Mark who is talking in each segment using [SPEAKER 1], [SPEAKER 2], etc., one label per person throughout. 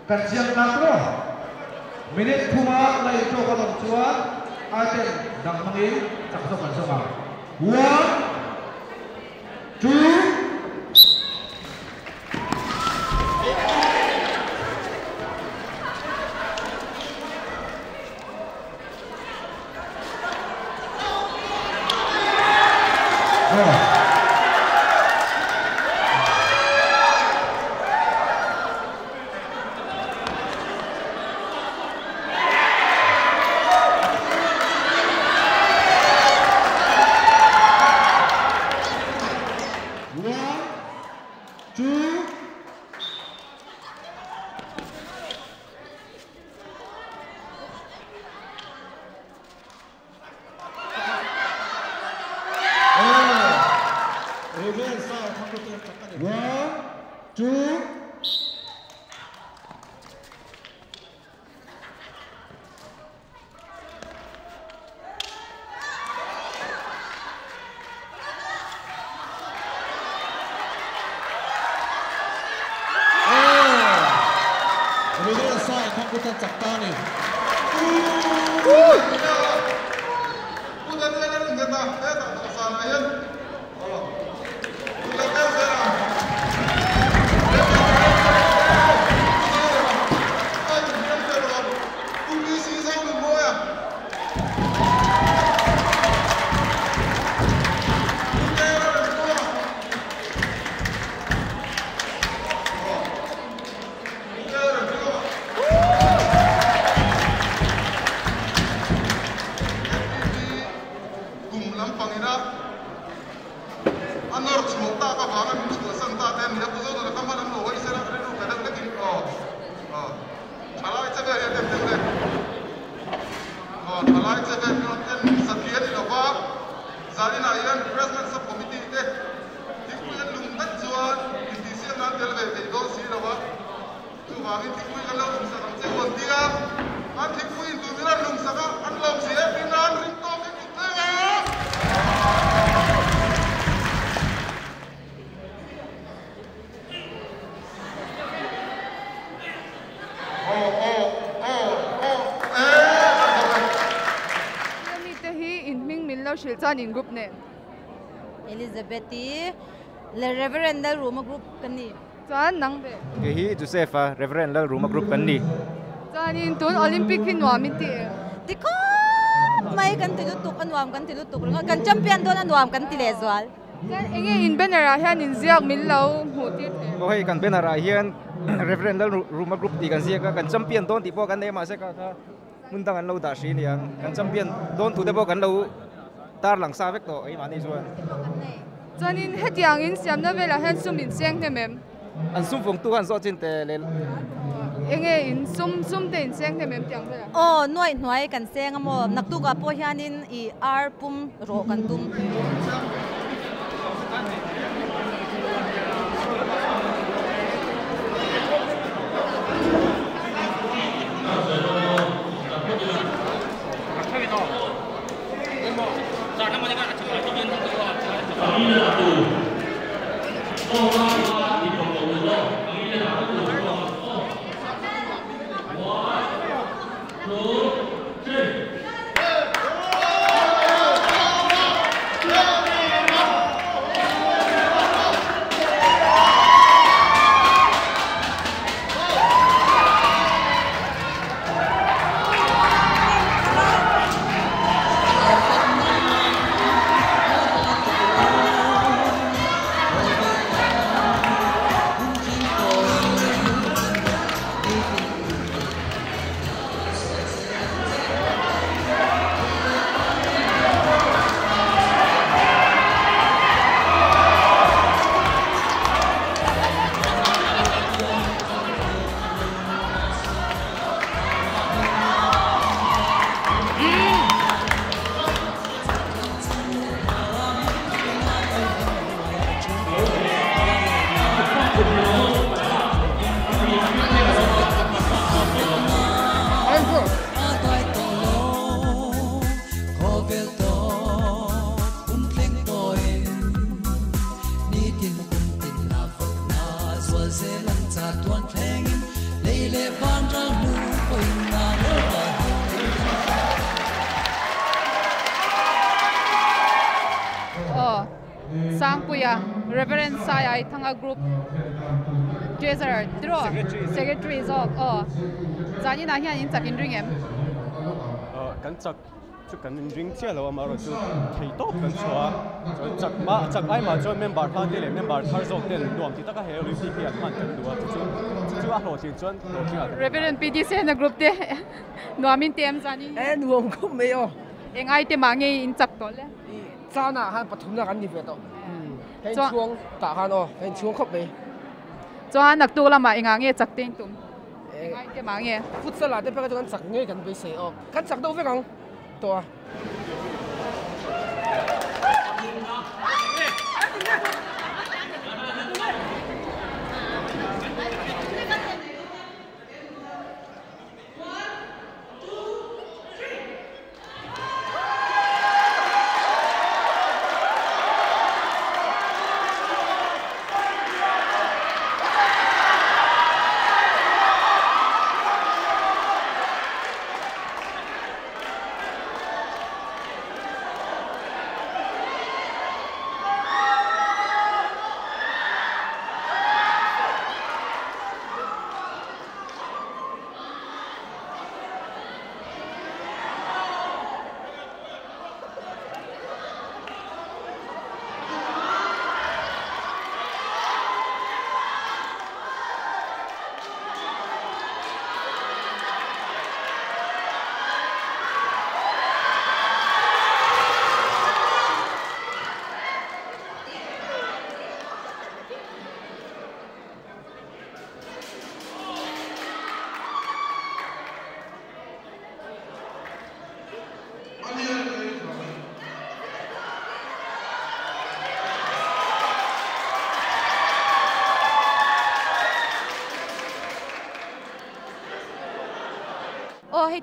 [SPEAKER 1] Kajian nakro minit kuma lai to kalau cua aten dang mangin caksokan sama 1, 2
[SPEAKER 2] Alai Seven Mountain Sakian Lova Zalina Ian President Subcommittee te Tikuyan Lungan Juan Indisian Nantel Ve Don Sirava Tu Wagi Tikuyan Kalau Lungsakang Cekon Dia An Tikuyan Tumiran Lungsaka An Long Sia Pinan Ringtong Ikutega
[SPEAKER 3] Shilchan in group name
[SPEAKER 4] Elizabeth le Reverend Roma group kani
[SPEAKER 3] Chan nang be
[SPEAKER 5] Hi Joseph Reverend Roma group kan ni
[SPEAKER 3] Chan in tun Olympic hin wam ti
[SPEAKER 4] Tiko mai kan tilu tuk kan wam kan tilu tuk kan champion don an wam kan tilezwal
[SPEAKER 3] Chan enge in benara hian in ziak min lo hu ti the
[SPEAKER 5] Ko hei kan benara hian Reverend Roma group ti kan ziak kan champion don ti po kan nei ma se ka mundang an lo da shi ni ang kan champion don tu de po kan lo tar lang sa vek to ai mani chuan
[SPEAKER 3] Chan in hetiang in siam na vela han sum in seng te mem
[SPEAKER 5] an sum phong tu han so chin te le
[SPEAKER 3] enge in sum te in seng te mem tiang vela
[SPEAKER 4] oh noi kan seng amo naktu ka po hianin I ar pum ro kan tum
[SPEAKER 3] Reverend Sai ai thanga group treasurer draw secretary of Zani na hian in chakin ring em
[SPEAKER 6] kan chak chu kan ring che lo ma ro chu thei top kan chua chak ai ma jo member than de le member thar zok ten nuam ti taka he olympic hi atman kan duwa chu a ho tin chuan ho ti
[SPEAKER 3] Reverend PDC na group te nuamin tem Zani
[SPEAKER 7] nuam ko me yo
[SPEAKER 3] engai te mangi in chak to le
[SPEAKER 7] chana han pathum na kan ni ve to hen chuang ta han o hen chuang khop me
[SPEAKER 3] chuan nak tu lama enga nge chak ting tum engai te mangi
[SPEAKER 7] futsal la te pa kan chak nge kan be se o kan chak do ve kang to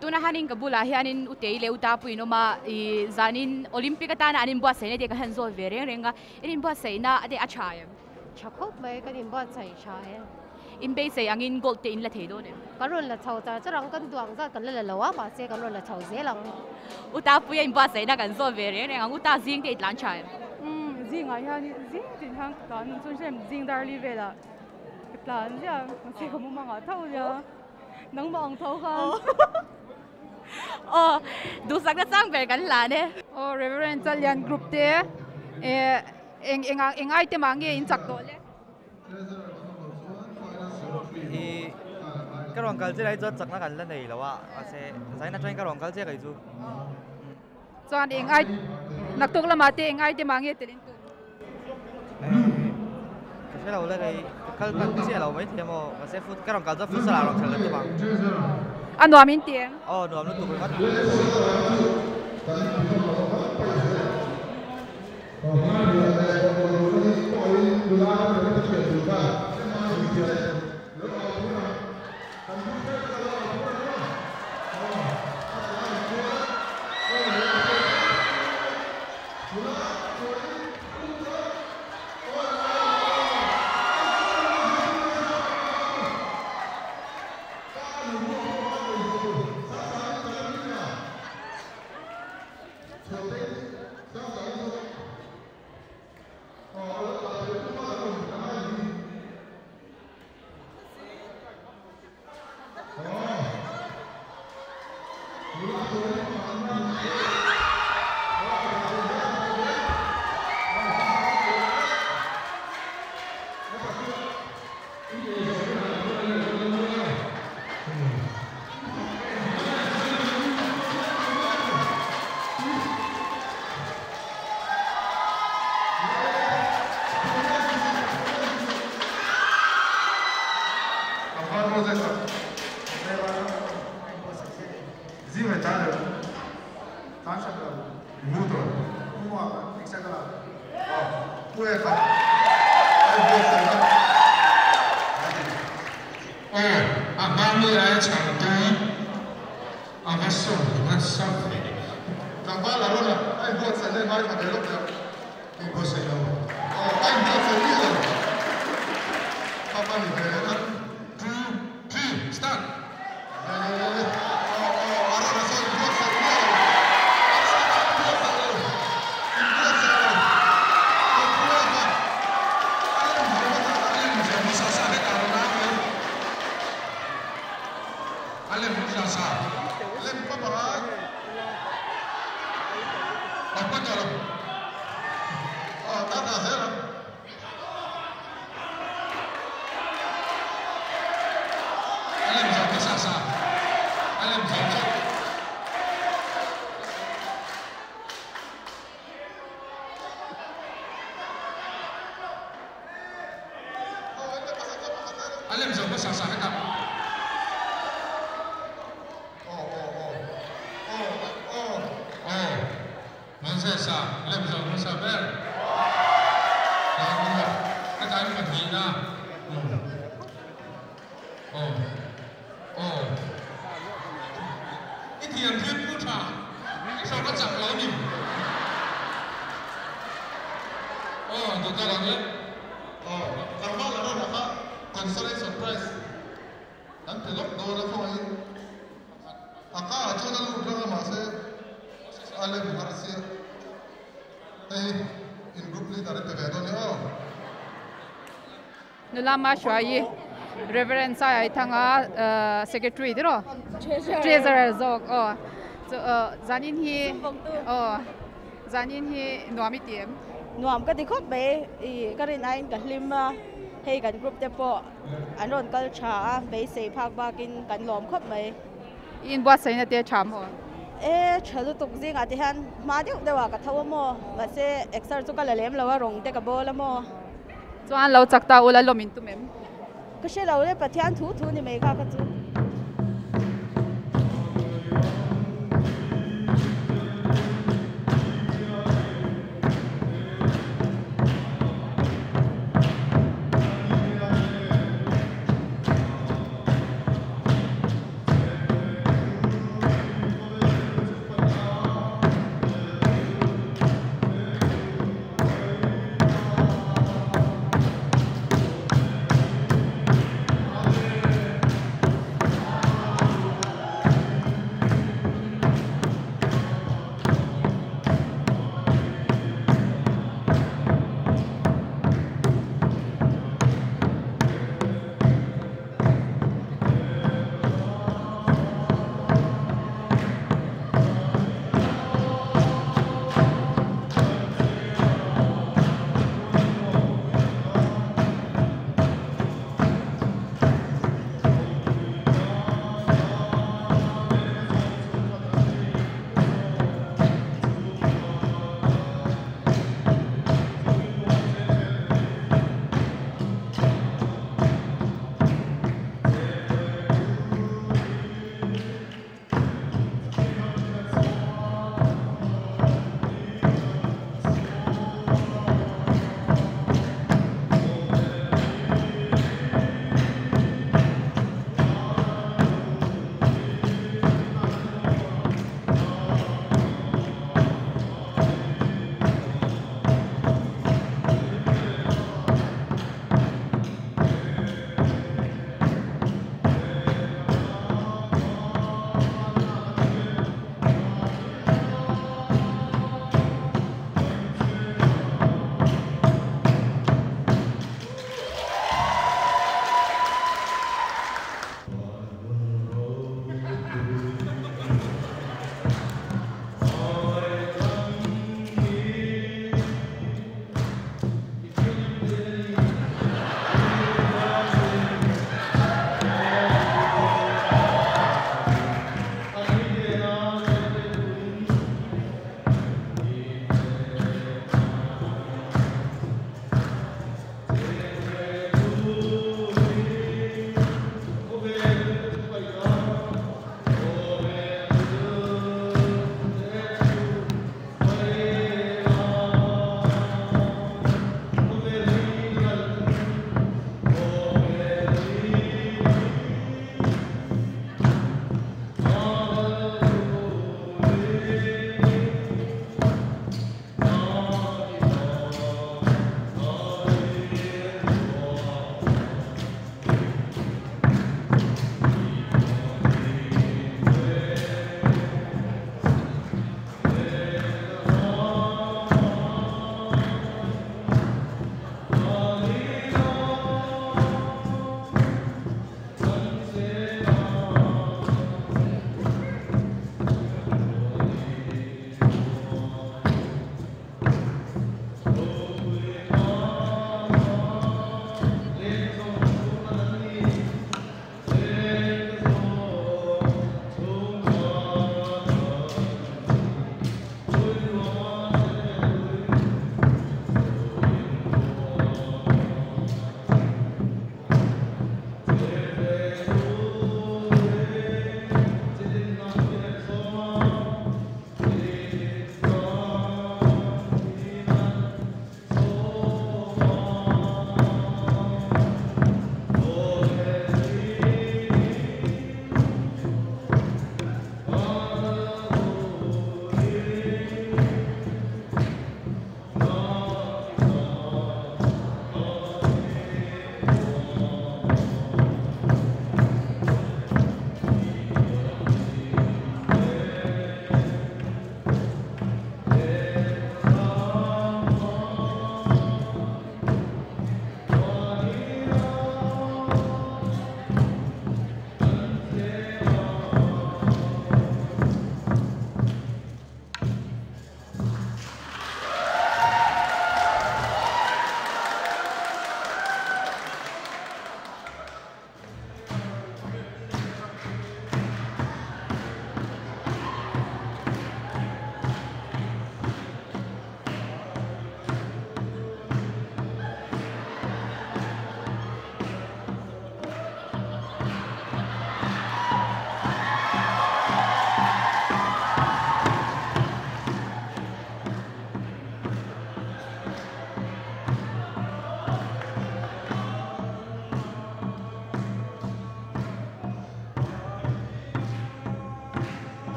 [SPEAKER 3] tu na hanin kabula hianin utei le utapu inoma I zanin Olympic ta na anin buat sei ne de ka hanzo vereng renga irin buat sei na ade achai
[SPEAKER 8] chakop mai kan in buat sei chai
[SPEAKER 3] in be sei angin gold te in la thei do ne
[SPEAKER 8] karon la chau ta charang kan duang za kan la lawa ma se karon la chau zelang
[SPEAKER 3] utapu in buat sei na kan zo vereng renga uta zing te lan chai
[SPEAKER 9] zing ai hianin zing tin hang kan chun sem zing dar li ve la plan ja se ko mo ma thau ja nang bang thau khan
[SPEAKER 3] du sang na sang ver kan la ne
[SPEAKER 9] reverend chalian group te eng ai te mangi in chak do le
[SPEAKER 10] cái rong kal che lai cho chak na kan la nei lawa ase sai na train cái rong kal che kai chu
[SPEAKER 9] chuan eng ai nak tok lama te eng ai te mangi telin tu
[SPEAKER 10] cái đầu lên đây kal kan che lo mai thiamo ase food cái rong kal cho food sala rong thal te bang
[SPEAKER 9] anwa min tiang
[SPEAKER 10] nuam lu tu ko mat
[SPEAKER 9] Nulama shwayi reverend sai thanga secretary diro treasurer zok zanin hi nuami tiam
[SPEAKER 4] nuam ka dikhot be ka rin ain ka hlimma hei kan group te po anon kal cha be sei phak bakin kan lom khot mai
[SPEAKER 9] in bwa sai na te cham ho
[SPEAKER 4] chalu tuk jing ati han ma diu dewa ka thaw mo ma se exer chu ka lem lawa rong te ka bol mo
[SPEAKER 9] chuan lo chakta ula lomin tu mem
[SPEAKER 4] ka she lo le pathian thu thu ni mai ka ka chu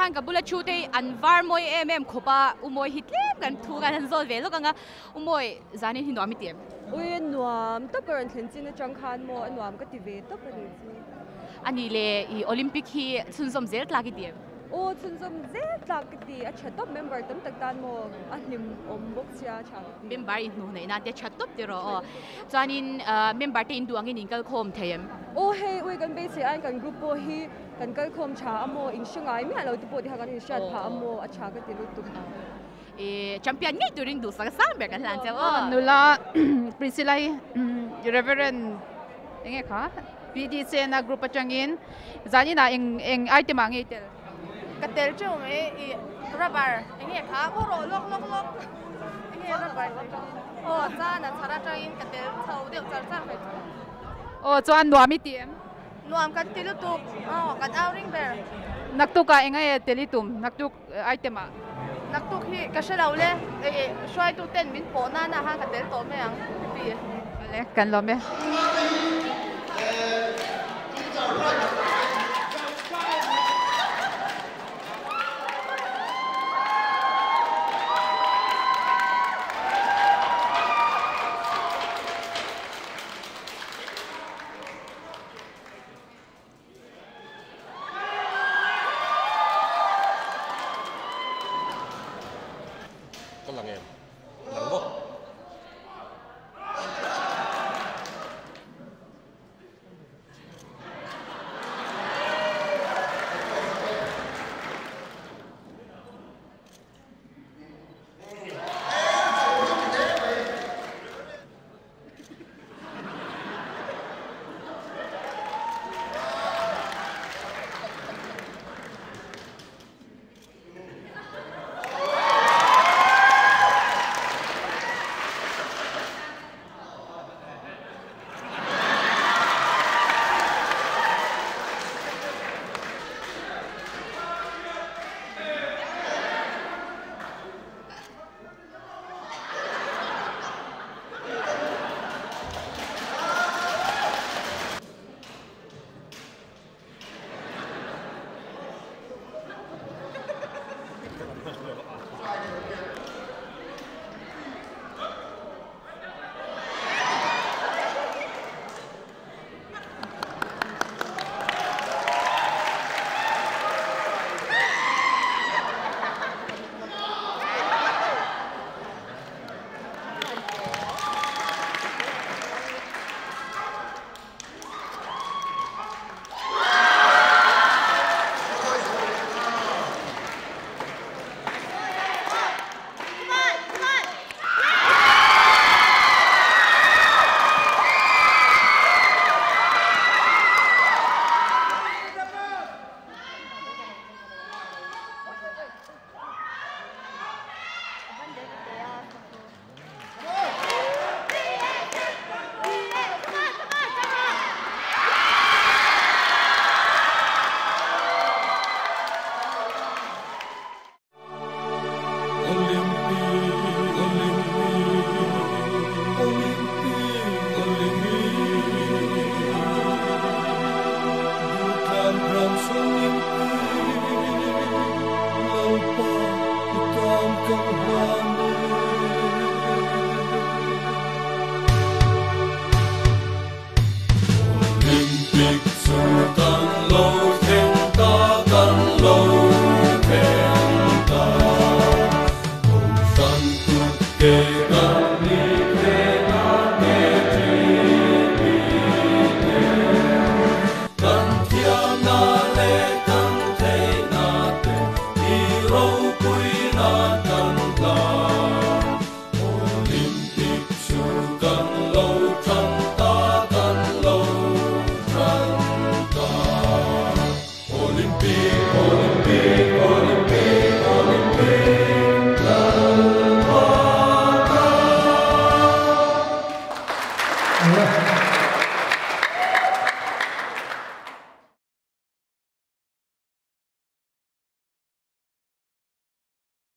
[SPEAKER 3] han ka bula chu te an var moi khopa umoi hitlem kan thu kan han zol velo kanga umoi zani hin no mi tem
[SPEAKER 11] ui nuam to karan thin chang khan mo nuam ka ti ve to pani
[SPEAKER 3] ani le I Olympic hi chunsom zel tlaki tem
[SPEAKER 11] o chunsom zel tlaki ti a chatop member tam tak tan mo a hlim ombok sia cha
[SPEAKER 3] member in nu nei na te chatop ti ro chanin member te in duang in inkal khom them
[SPEAKER 11] o he ui kan be se an kan group po hi kan kal khom cha amo in shangai mi alo ti po ti ha kan shat pha amo a cha ka ti lu tu
[SPEAKER 3] champion ngai during du sang sang be kan lan cha
[SPEAKER 9] nula Priscilla Reverend enge kha PDC na group atangin zani na eng item angi tel
[SPEAKER 4] katel chu me rubber enge kha ko ro lok enge rubber o cha na chara tangin katel chau deu char mai
[SPEAKER 9] o chuan nuami tiam
[SPEAKER 4] nuam kan tilu tu kan outing ber
[SPEAKER 9] naktuka engai telitum naktuk item a
[SPEAKER 4] naktuk hi kashalau le shwai tu ten min po na ha katel to me ang ti
[SPEAKER 9] le kan lo me
[SPEAKER 1] Olympic